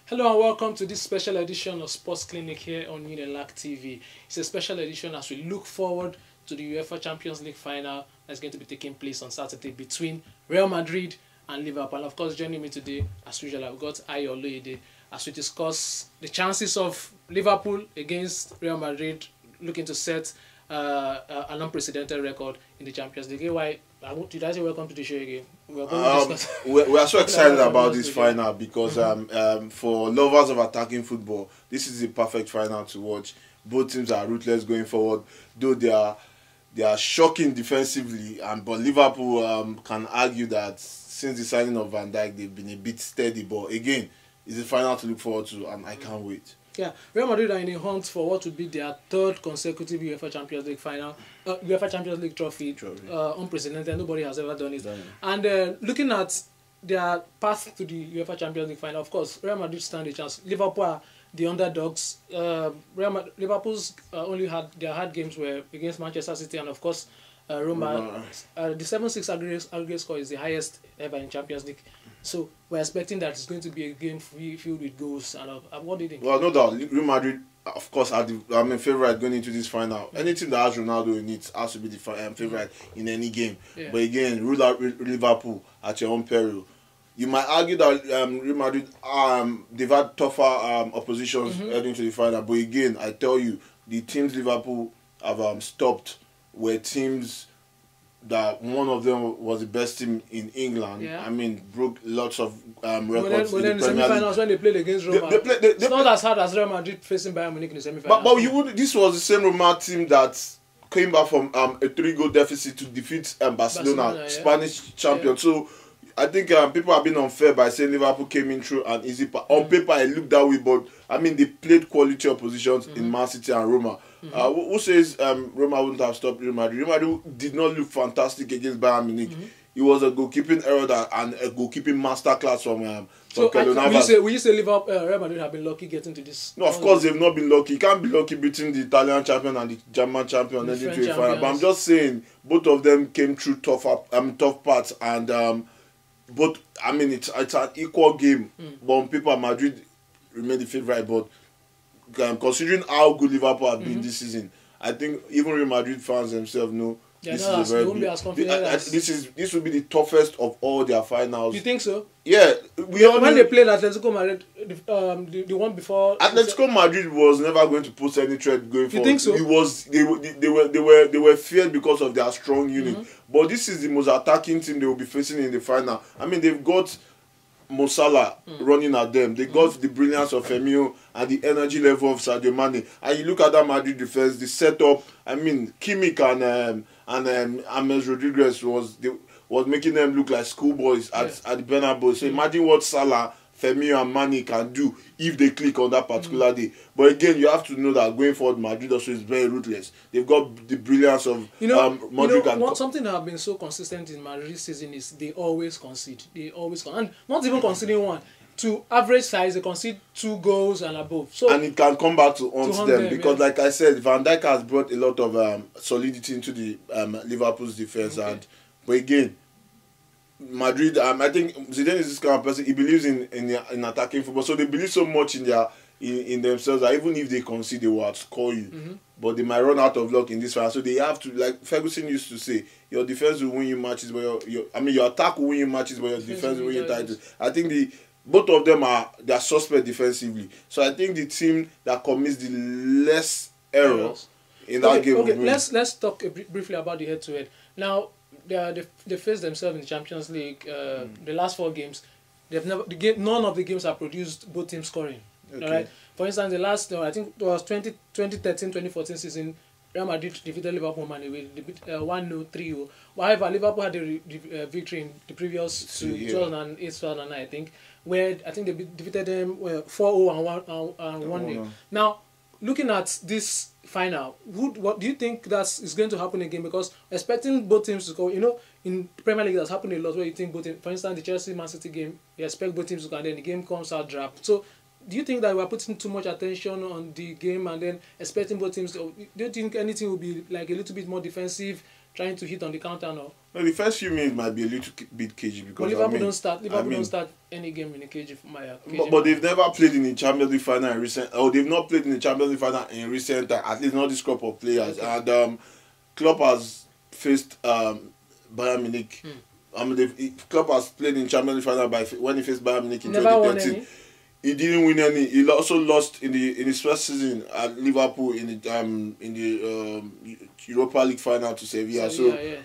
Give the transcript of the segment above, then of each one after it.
Hello and welcome to this special edition of Sports Clinic here on Unilag TV. It's a special edition as we look forward to the UEFA Champions League final that's going to be taking place on Saturday between Real Madrid and Liverpool. And of course, joining me today, as usual, I've got Ayo Oloyede as we discuss the chances of Liverpool against Real Madrid looking to set an unprecedented record in the Champions League. Why? Did I say welcome to the show again? We are so excited about this final because for lovers of attacking football, this is the perfect final to watch. Both teams are ruthless going forward, though they are shocking defensively. But Liverpool can argue that since the signing of Van Dijk, they've been a bit steady. But again, it's a final to look forward to, and I can't wait. Yeah, Real Madrid are in a hunt for what would be their third consecutive UEFA Champions League final, UEFA Champions League trophy. Unprecedented. Nobody has ever done it. And looking at their path to the UEFA Champions League final, of course, Real Madrid stand a chance. Liverpool are the underdogs. Liverpool's only had their hard games were against Manchester City and of course Roma. The 7-6 aggregate score is the highest ever in Champions League. So we're expecting that it's going to be a game filled with goals. And what do you think? Well, no doubt, Real Madrid, of course, are the favourite going into this final. Anything that has Ronaldo in it has to be the favourite in any game. Yeah. But again, rule out Liverpool at your own peril. You might argue that Real Madrid, they've had tougher oppositions heading to the final. But again, I tell you, the teams Liverpool have stopped were teams that one of them was the best team in England. Yeah. I mean, broke lots of records. But then in the semi-finals when they played against Roma, it's not as hard as Real Madrid facing Bayern Munich in the semi-finals. But you would. This was the same Roma team that came back from a 3-goal deficit to defeat Barcelona, Spanish champion. Yeah. So I think people have been unfair by saying Liverpool came in through an easy path. On paper, it looked that way, but I mean, they played quality oppositions in Man City and Roma. Who says Roma wouldn't have stopped Real Madrid? Real Madrid did not look fantastic against Bayern Munich. It was a goalkeeping error and a goalkeeping masterclass from Keylor Navas. Will you say Real Madrid have been lucky getting to this? No, of course they've not been lucky. You can't be lucky between the Italian champion and the German champion and then into a final. But I'm just saying both of them came through tough parts and both. I mean, it's an equal game. But on paper, Madrid remain the favourite, but considering how good Liverpool have been this season, I think even Real Madrid fans themselves know this is a very this will be the toughest of all their finals. You think so? Yeah. When they played Atletico Madrid, the one before Atletico Madrid was never going to put any threat going forward. You think so? It was they were feared because of their strong unit. But this is the most attacking team they will be facing in the final. I mean, they've got Mo Salah running at them. They got the brilliance of Firmino and the energy level of Sadio Mane. And you look at that Madrid defense, the setup. I mean, Kimmich and James Rodriguez was making them look like schoolboys at the Bernabeu. So imagine what Salah, Firmino and Mane can do if they click on that particular day. But again, you have to know that going forward, Madrid also is very ruthless. They've got the brilliance of Modric. Something that have been so consistent in Madrid this season is they always concede. And not even conceding one. To average size, they concede 2 goals and above. So and it can come back to haunt them because, like I said, Van Dijk has brought a lot of solidity into the Liverpool's defense. But again, Madrid, I think Zidane is this kind of person. He believes in attacking football, so they believe so much in themselves that even if they concede, they will outscore you. But they might run out of luck in this final, so they have to, like Ferguson used to say, your defense will win you matches, but your attack will win you matches, but your defense will win you titles. I think both of them they are suspect defensively. So I think the team that commits the less errors in that game. Okay, let's talk briefly about the head-to-head. Now, they faced themselves in the Champions League. The last 4 games, none of the games have produced both teams scoring. Okay. All right. For instance, the last I think it was 2013-2014 season, Real Madrid defeated Liverpool 1-0, 3-0. However, Liverpool had the victory in the previous 2008-2009, I think, where I think they defeated them 4-0 and 1-0. Now, looking at this final, what do you think is going to happen again? Because expecting both teams to score, in Premier League that's happened a lot where you think both teams, for instance, the Chelsea-Man City game, you expect both teams to score and then the game comes out draft. So do you think that we are putting too much attention on the game and then expecting both teams to, do you think anything will be like a little bit more defensive trying to hit on the counter now. No, the first few minutes might be a little bit cagey because but Liverpool don't start. Liverpool don't start any game in a cagey manner. But they've never played in the Champions League final in recent. Or they've not played in the Champions League final in recent time. At least not this crop of players. Okay. And Klopp has faced Bayern Munich. Klopp has played in Champions League final when he faced Bayern Munich in 2013. He didn't win any. He also lost in his first season at Liverpool in the Europa League final to Sevilla.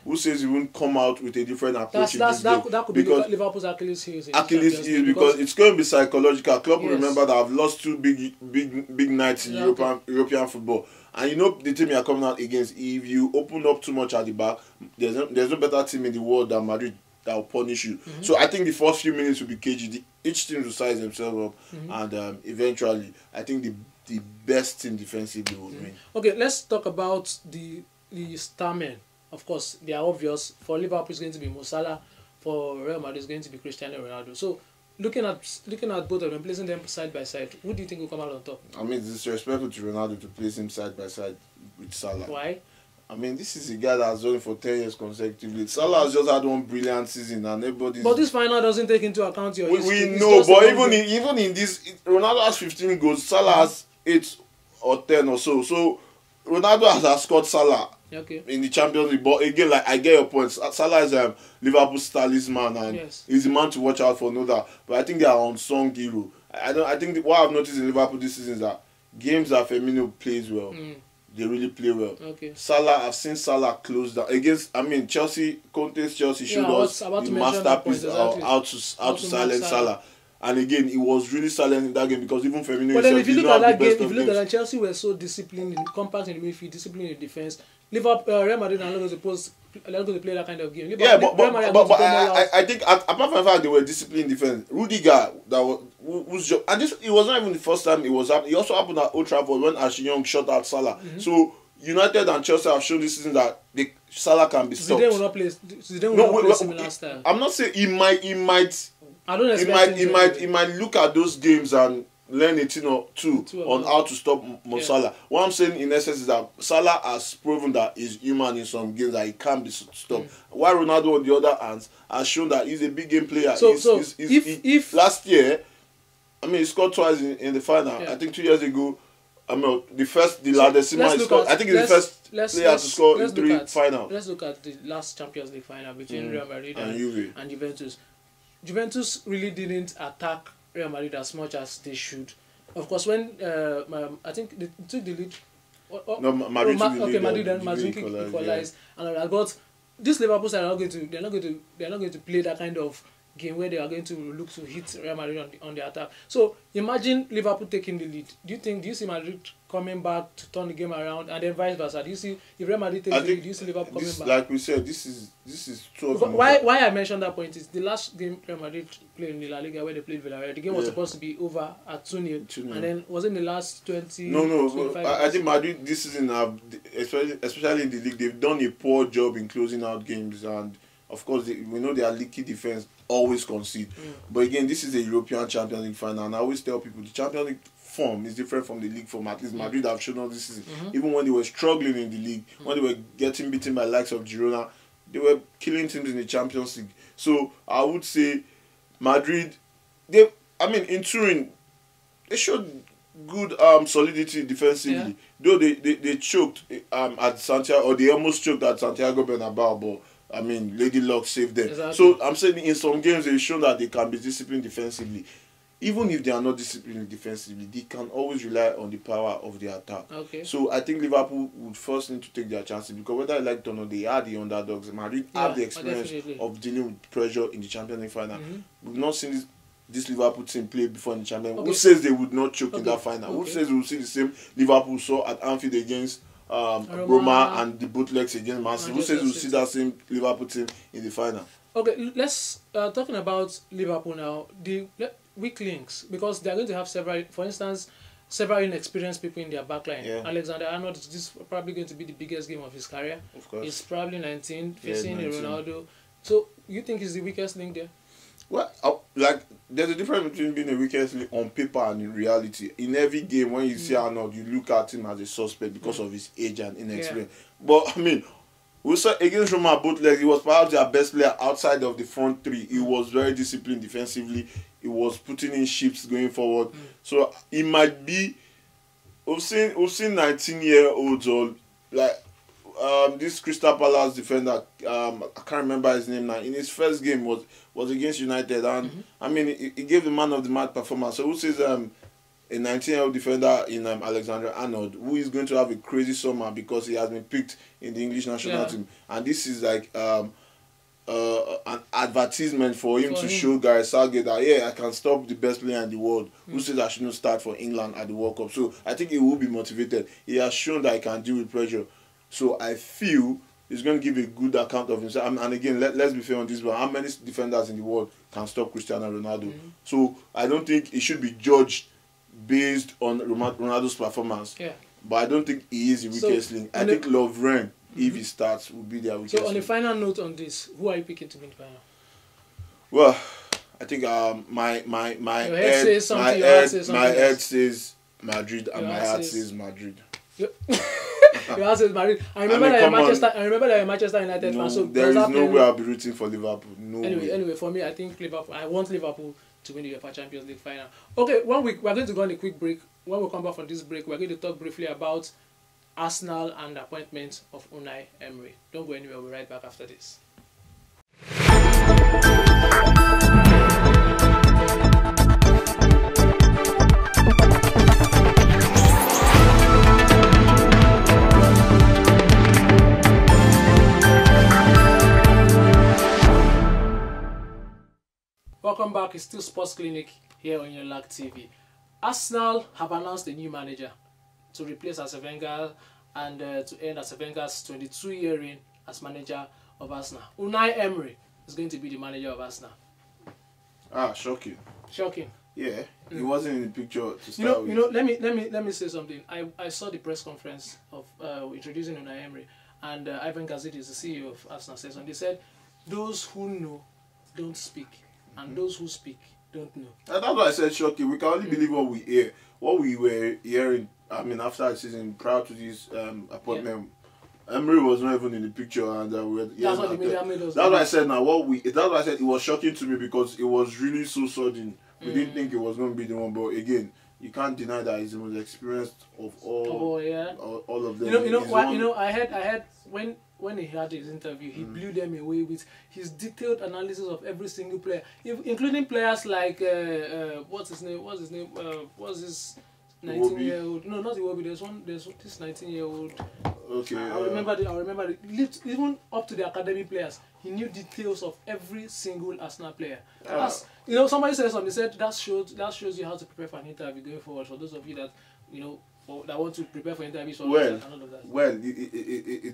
Who says he won't come out with a different approach? That could be Liverpool's Achilles heel. Achilles heel because it's going to be psychological. Klopp will remember that I've lost two big nights in European football. And you know the team you are coming out against. If you open up too much at the back, there's no better team in the world than Madrid that will punish you. So I think the first few minutes will be cagey. Each team will size themselves up, and eventually, I think the best team defensively will win. Okay, let's talk about the starmen. Of course, they are obvious. For Liverpool, it's going to be Mo Salah. For Real Madrid, it's going to be Cristiano Ronaldo. So, looking at both of them, placing them side by side, who do you think will come out on top? I mean, it's disrespectful to Ronaldo to place him side by side with Salah. Why? I mean, this is a guy that has done it for 10 years consecutively. Salah has just had one brilliant season, and everybody's... But this final doesn't take into account your history. We know, but even in this, Ronaldo has 15 goals, Salah has 8 or 10 or so. So, Ronaldo has outscored Salah in the Champions League. But again, like I get your point. Salah is Liverpool's talisman, and he's a man to watch out for, no doubt. But I think they are unsung hero. I think what I've noticed in Liverpool this season is that games that Firmino plays well. They really play well. Salah, I've seen Salah close down against. I mean, Conte's Chelsea showed us the masterpiece how to silence Salah. And again, he was really silent in that game because even Firmino. But then, if you look at that game, if you look at that, Chelsea were so disciplined, compact in the midfield, disciplined in defense. Real Madrid are not going to play that kind of game. I think apart from the fact they were disciplined in defense, Rudiger, whose job, and it was not even the first time it was happening. It also happened at Old Trafford when Ashley Young shot out Salah. So United and Chelsea have shown this season that Salah can be stopped. Zidane will not play. Zidane will not play similar style. I'm not saying he might. I don't expect he might look at those games and learn a thing or two on how to stop Mo Salah. What I'm saying in essence is that Salah has proven that he's human in some games, that he can be stopped. While Ronaldo on the other hand has shown that he's a big game player. If last year, I mean, he scored twice in the final. I think 2 years ago, I mean, the latest scored. I think he's the first player to score in 3 finals. Let's look at the last Champions League final between Real Madrid and Juventus. Juventus really didn't attack Real Madrid as much as they should. Of course, when I think they took the lead. Madrid took the lead. Madrid and Madrid equalized. But this Liverpool side are not going to play that kind of game where they are going to look to hit Real Madrid on the attack. So imagine Liverpool taking the lead. Do you see Madrid coming back to turn the game around, and then vice versa? Do you see if Real Madrid takes the lead, do you see Liverpool coming back? Like we said, this is 12. Why I mentioned that point is the last game Real Madrid played in the La Liga where they played Villarreal. The game was supposed to be over at 2-0, and then was in the last 20. No. I think Madrid this season have, especially in the league, they've done a poor job in closing out games, and of course we know their leaky defense always concede. But again, this is a European Champions League final, and I always tell people the Champions League form is different from the league form. At least Madrid have shown us this season. Even when they were struggling in the league, when they were getting beaten by the likes of Girona, they were killing teams in the Champions League. So I would say Madrid, in Turin, they showed good solidity defensively. Though they choked at Santiago, or they almost choked at Santiago Bernabeu, but I mean, Lady Luck saved them. Exactly. So I'm saying in some games they've shown that they can be disciplined defensively. Even if they are not disciplined defensively, they can always rely on the power of the attack. So I think Liverpool would first need to take their chances, because whether I like it or not, they are the underdogs. Madrid have the experience of dealing with pressure in the Champions League final. We've not seen this Liverpool team play before in the Champions League. Who says they would not choke in that final? Who says we will see the same Liverpool saw at Anfield against Roma and the bootlegs against Man City? Who says we'll see that same Liverpool team in the final? Okay, let's talking about Liverpool now. The weak links, because they are going to have several inexperienced people in their backline. Alexander Arnold, this is probably going to be the biggest game of his career. Of course. He's probably 19, facing Ronaldo. So you think he's the weakest link there? Well, there's a difference between being a weakest link on paper and in reality. In every game, when you see Arnold, you look at him as a suspect because of his age and inexperience. But I mean, We saw against Roma both legs. He was perhaps their best player outside of the front three. He was very disciplined defensively. He was putting in shifts going forward. So it might be. We've seen 19-year-olds or like this Crystal Palace defender. I can't remember his name now. In his first game was against United, and I mean he gave the man of the match performance. So who says a 19-year-old defender in Alexander-Arnold, who is going to have a crazy summer because he has been picked in the English national team, and this is like an advertisement for him to show Gareth Southgate that I can stop the best player in the world. Who says I shouldn't start for England at the World Cup? So I think he will be motivated. He has shown that he can deal with pressure. So I feel he's going to give a good account of himself. And again, let's be fair on this, but how many defenders in the world can stop Cristiano Ronaldo? So I don't think he should be judged based on Ronaldo's performance. But I don't think he is the weakest link. I think Lovren, if he starts, will be their weakest link. So on a final note on this, who are you picking to win the final? Well, I think my head says Madrid and my heart says Madrid. Your heart says Madrid. I remember that you're Manchester United fan. So there is no way I'll be rooting for Liverpool. Anyway, for me, I think Liverpool. I want Liverpool to win the UEFA Champions League final. Okay, we're going to go on a quick break. When we come back from this break, we're going to talk briefly about Arsenal and the appointment of Unai Emery. Don't go anywhere. We'll be right back after this. Welcome back. It's still Sports Clinic here on your LAC TV. Arsenal have announced a new manager to replace Arsene Wenger and to end Arsene Wenger's 22-year reign as manager of Arsenal. Unai Emery is going to be the manager of Arsenal. Shocking. Shocking. Yeah, he wasn't in the picture to start with. Let me say something. I saw the press conference of introducing Unai Emery, and Ivan Gazidis, the CEO of Arsenal, says, and they said, "Those who know don't speak, and those who speak don't know." And that's why I said shocking. We can only believe what we hear. What we were hearing, I mean, after the season, prior to this appointment, Emery was not even in the picture, and that's what the media made us. That's why I said now. That's why I said it was shocking to me because it was really so sudden. We didn't think it was going to be the one, but again, you can't deny that he's the most experienced of all. All of them. I heard when he had his interview, he blew them away with his detailed analysis of every single player, including players like what's his name? What's this 19-year-old? No, not Iwobi. There's this 19-year-old. Okay. I remember. Even up to the academy players, he knew details of every single Arsenal player. Somebody said something. They said that shows you how to prepare for an interview going forward. For those of you that that want to prepare for interviews and all of that. Well, he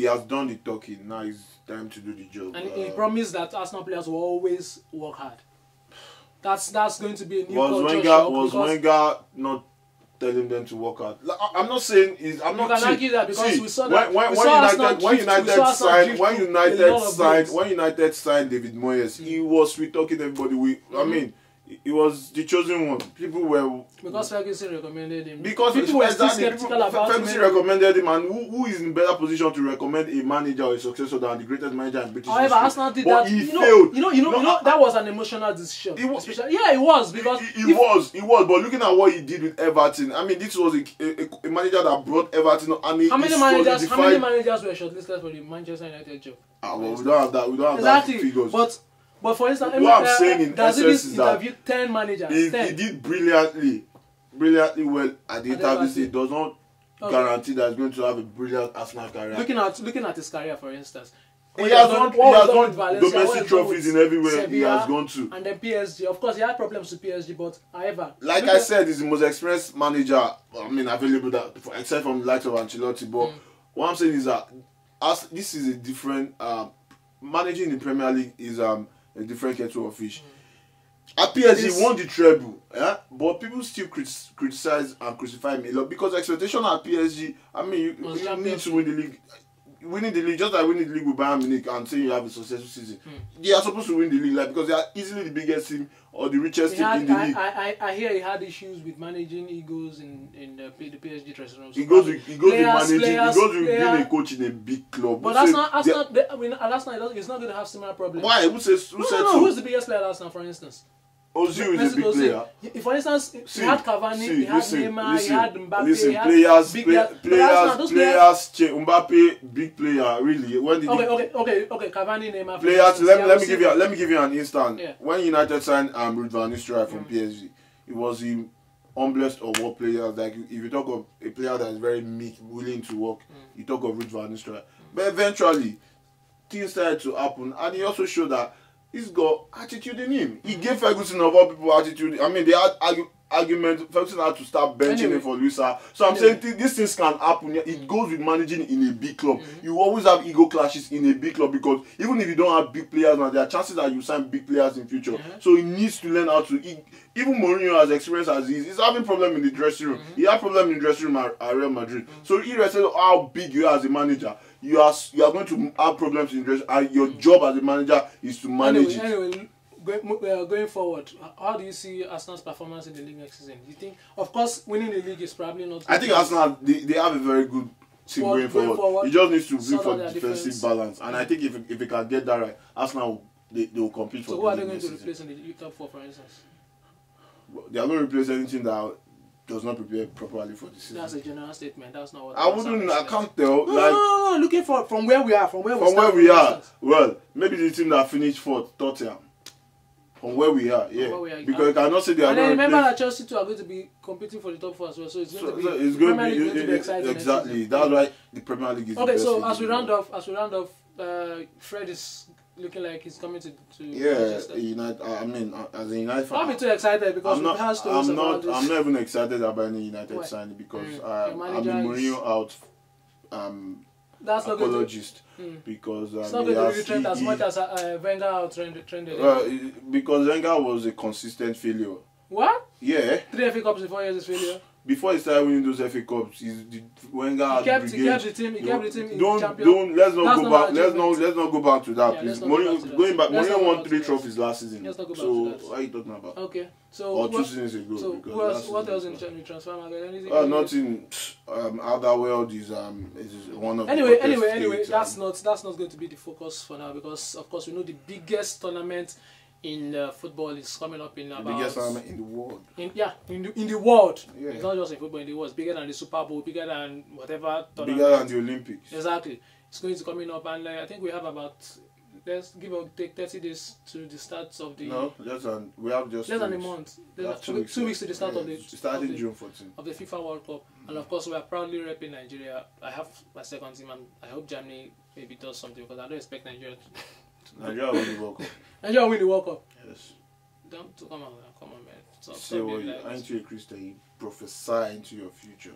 has done the talking. Now it's time to do the job. And he promised that Arsenal players will always work hard. That's going to be a new culture shock. Was Wenger not telling them to work hard? I'm not saying he's. I'm not. You can argue that because we saw that when United signed David Moyes, he was talking everybody. I mean, he was the chosen one. People were because Ferguson recommended him. Because people were still skeptical about Ferguson recommended him, and who is in better position to recommend a manager or a successor than the greatest manager in British history? However, Arsenal did that. He failed. That was an emotional decision. It was because it was. But looking at what he did with Everton, I mean, this was a manager that brought Everton. And how many managers were shortlisted for the Manchester United job? Well, we don't have that. We don't have that figures. But for instance, what I'm saying in essence is that interviewed 10 managers. He did brilliantly well at the interview. It does not guarantee that he's going to have a brilliant Arsenal career. Looking at his career, for instance, he has won domestic trophies in everywhere he has gone to. And then PSG, of course, he had problems with PSG, but however, like I said, he's the most experienced manager. I mean, available except from the likes of Ancelotti. But what I'm saying is that this is a different managing the Premier League is a different kettle of fish. At PSG, he won the treble, but people still criticize and crucify him a lot because expectation at PSG. I mean, you need to win the league. winning the league, just like winning the league with Bayern Munich and saying you have a successful season. They are supposed to win the league, like, because they are easily the biggest team or the richest team in the league. I hear he had issues with managing egos in the PSG dressing room. He goes with managing. He goes with being a coach in a big club. But that's not. Last night he's not going to have similar problems. Why? Who said so? Who's the biggest player last night, for instance? Ozil is a big player. For instance, he had Cavani, he had Neymar, he had Mbappe, he had players. Mbappe, big player, really. When did okay, Cavani, Neymar. Players. Let me give you an instant. Yeah. When United signed Ruud van Nistelrooy from PSG, it was the humblest of all players. Like, if you talk of a player that is very meek, willing to work, you talk of Ruud van Nistelrooy. But eventually, things started to happen, and he also showed that he's got attitude in him. He gave Ferguson of all people attitude. I mean, they had argument. Ferguson had to start benching him for Luisa. So I'm saying these things can happen. It goes with managing in a big club. You always have ego clashes in a big club, because even if you don't have big players now, there are chances that you sign big players in future. So he needs to learn how to. Even Mourinho, as experienced as he is, he's having problem in the dressing room. He had problem in the dressing room at Real Madrid. So irrespective of how big you are as a manager, you are going to have problems in the dressing room, and your job as a manager is to manage it. Anyway, going forward, how do you see Arsenal's performance in the league next season? Do you think, of course, winning the league is probably not... I think Arsenal, they have a very good team going forward. He just needs to look for the defensive balance. And I think if he can get that right, Arsenal, they will compete for the league. So who are they going to replace in the top 4, for instance? They are going to replace anything that does not prepare properly for the season. That's a general statement. That's not what I can't tell. No, looking for from where we are, from where we are. Well, maybe the team that finished 4th, Tottenham. From where we are, yeah. Because you cannot say they are. And then remember that Chelsea too are going to be competing for the top 4 as well. So it's going to be exciting. Exactly. That's why the Premier League is the best. So as we round off, Fred is looking like he's coming to United. I mean, as a United fan, I'm too excited because I'm not even excited about any United signing, because I'm Mourinho out. That's not apologist because it's not going to really trend as much as Wenger out trended. Well, because Wenger was a consistent failure. What? Yeah. 3 FA Cups in 4 years is failure. Before he started winning those FA Cups, Wenger he kept the team in champions. Let's not go back to that, please. Mourinho won 3 trophies last season. Let's not go back to that. What are you talking about? Okay. So or 2 seasons ago. So what else in the transfer market? Anything? Nothing. Otherworld is one of anyway. That's not going to be the focus for now, because of course we know the biggest tournament in football is coming up in about... The biggest tournament in the world. In the world. Yeah. It's not just in football, in the world. It's bigger than the Super Bowl, bigger than whatever tournament. Bigger than the Olympics. Exactly. It's going to coming up, and I think we have about, let's give or take 30 days to the start of the... No, we have just less than a month. 2 weeks to the start of the... Starting June 14th. Of the FIFA World Cup. And of course, we are proudly repping Nigeria. I have my second team, and I hope Germany maybe does something, because I don't expect Nigeria to... Nigeria will win the World Cup. Nigeria will win the World Cup. Yes. Come on, man. Say what you aren't you a Christian? You prophesy into your future.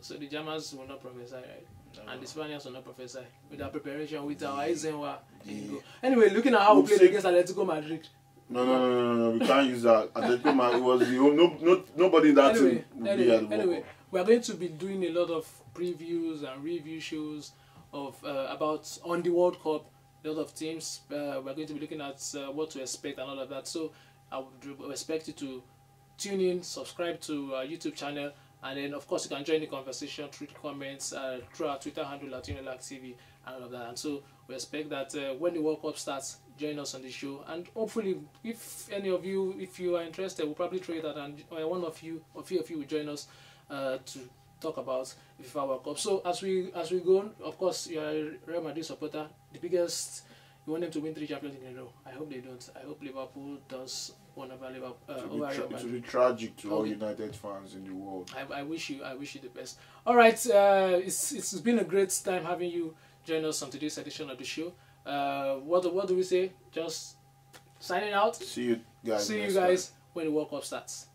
So the Germans will not prophesy, right? No. And the Spaniards will not prophesy. With our preparation, with our Eisenhower. Anyway, looking at how we played against Atletico Madrid. No. We can't use that. Atletico Madrid, it was nobody in that team would be at the World Cup. We are going to be doing a lot of previews and review shows of about on the World Cup. A lot of teams. We're going to be looking at what to expect and all of that. So I would expect you to tune in, subscribe to our YouTube channel, and then of course you can join the conversation through the comments, through our Twitter handle @UnilagTV and all of that. And so we expect that when the World Cup starts, join us on the show. And hopefully, if any of you, if you are interested, we'll probably try that, and one of you, or few of you, will join us to talk about the FIFA World Cup. So as we go on, of course, you are a Real Madrid supporter. The biggest, you want them to win 3 Champions League in a row. I hope they don't. I hope Liverpool does one over Liverpool. It will be tragic to all United fans in the world. I wish you the best. All right, it's been a great time having you join us on today's edition of the show. What do we say? Just signing out. See you guys when the World Cup starts.